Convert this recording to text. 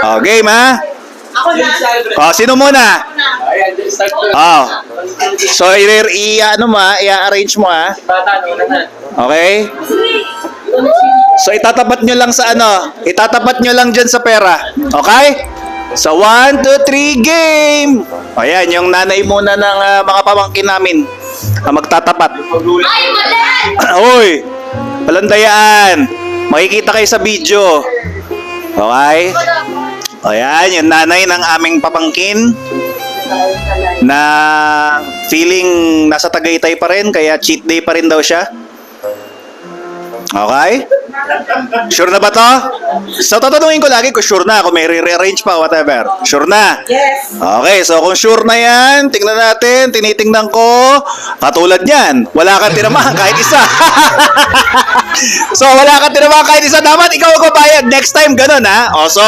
O, game ha? Ako na. O, sino muna? Ayan, start ko. O. So, i-arrange mo ha? Bata, no, na. Okay? So, itatapat nyo lang sa ano? Itatapat nyo lang dyan sa pera. Okay? So, 1, 2, 3, game! O, yan, yung nanay muna ng mga pamangkin namin ang magtatapat. Ay, malan! Uy! Palandayaan! Makikita kayo sa video. Okay? O, yan, yung nanay ng aming papangkin na feeling nasa Tagaytay pa rin, kaya cheat day pa rin daw siya. Okay? Sure na ba to? So, tatanungin ko lagi kung sure na, kung may re-rearrange pa, whatever. Sure na? Yes. Okay, so kung sure na yan, tingnan natin, tinitingnan ko, katulad yan, wala kang tinamahan kahit isa. So, wala kang tinamahan kahit isa, dapat ikaw ang bayad. Next time, ganun ha? O, so,